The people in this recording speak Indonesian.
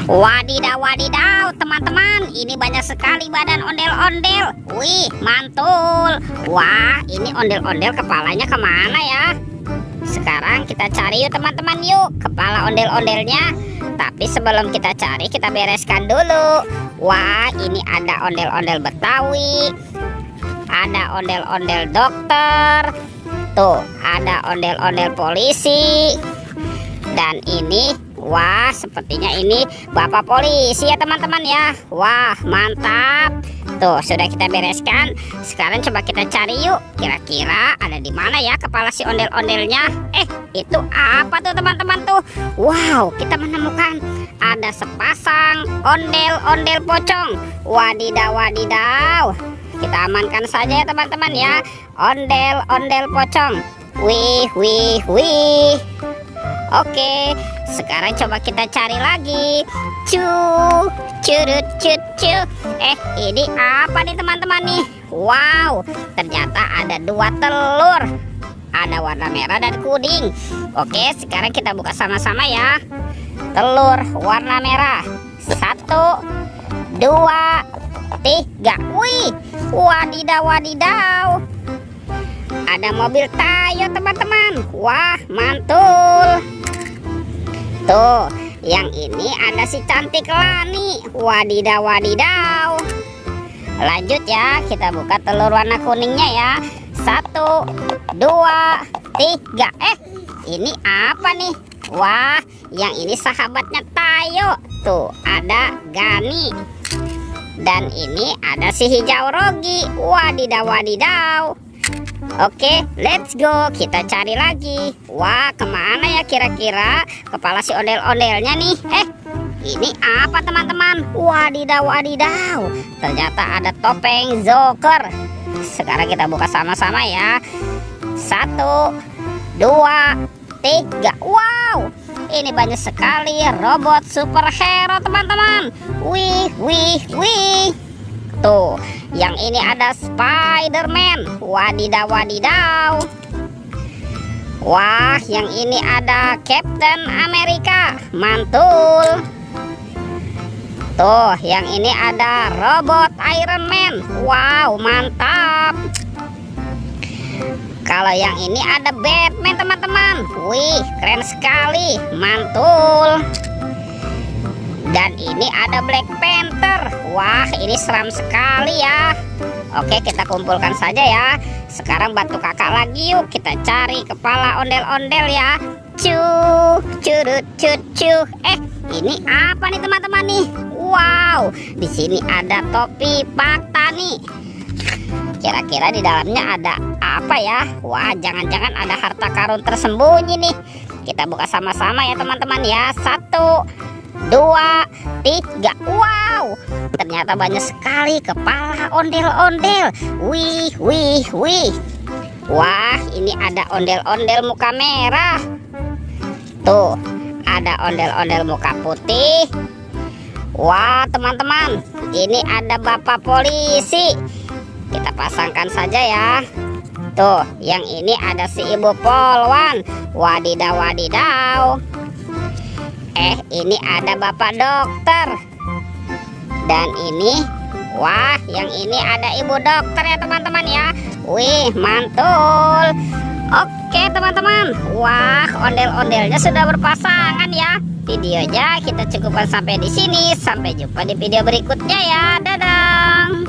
Wadidaw, wadidaw, teman-teman, ini banyak sekali badan ondel-ondel. Wih, mantul. Wah, ini ondel-ondel kepalanya kemana ya? Sekarang kita cari yuk teman-teman, yuk kepala ondel-ondelnya. Tapi sebelum kita cari, kita bereskan dulu. Wah, ini ada ondel-ondel Betawi, ada ondel-ondel dokter, tuh ada ondel-ondel polisi. Dan ini, wah, sepertinya ini bapak polisi ya teman-teman ya. Wah, mantap. Tuh, sudah kita bereskan. Sekarang coba kita cari yuk. Kira-kira ada di mana ya kepala si ondel-ondelnya? Itu apa tuh teman-teman tuh? Wow, kita menemukan ada sepasang ondel-ondel pocong. Wadidaw, wadidaw. Kita amankan saja ya teman-teman ya. Ondel-ondel pocong. Wih, wih, wih. Oke, sekarang coba kita cari lagi. Curut, ini apa nih teman-teman nih? Wow, ternyata ada 2 telur. Ada warna merah dan kuning. Oke, sekarang kita buka sama-sama ya. Telur warna merah. 1, 2, 3. Wih, wadidaw, wadidaw. Ada mobil Tayo teman-teman. Wah, mantul. Tuh, yang ini ada si cantik Lani. Wadidaw, wadidaw. Lanjut ya, kita buka telur warna kuningnya ya. 1, 2, 3. Ini apa nih? Wah, yang ini sahabatnya Tayo. Tuh, ada Gani. Dan ini ada si hijau Rogi. Wadidaw, wadidaw. Oke, let's go. Kita cari lagi. Wah, kemana ya kira-kira kepala si ondel-ondelnya nih? Ini apa teman-teman? Wadidaw, wadidaw. Ternyata ada topeng Joker. Sekarang kita buka sama-sama ya. 1, 2, 3. Wow, ini banyak sekali robot superhero teman-teman. Wih, wih, wih. Tuh, yang ini ada Spider-Man. Wadidaw, wadidaw. Wah, yang ini ada Captain America. Mantul. Tuh, yang ini ada robot Iron Man. Wow, mantap. Kalau yang ini ada Batman teman-teman. Wih, keren sekali. Mantul. Dan ini ada Black Panther. Wah, ini seram sekali ya. Oke, kita kumpulkan saja ya. Sekarang bantu kakak lagi yuk. Kita cari kepala ondel-ondel ya. Curut. Ini apa nih teman-teman nih? Wow, di sini ada topi Pak Tani. Kira-kira di dalamnya ada apa ya? Wah, jangan-jangan ada harta karun tersembunyi nih. Kita buka sama-sama ya teman-teman ya. 1, 2, 3. Wow, ternyata banyak sekali kepala ondel-ondel. Wih, wih, wih. Wah, ini ada ondel-ondel muka merah. Tuh, ada ondel-ondel muka putih. Wah, teman-teman, ini ada bapak polisi. Kita pasangkan saja ya. Tuh, yang ini ada si ibu polwan. Wadidaw, wadidaw. Ini ada bapak dokter. Dan ini, wah, yang ini ada ibu dokter ya teman-teman ya. Wih, mantul. Oke teman-teman. Wah, ondel-ondelnya sudah berpasangan ya. Videonya kita cukupkan sampai di sini. Sampai jumpa di video berikutnya ya. Dadah.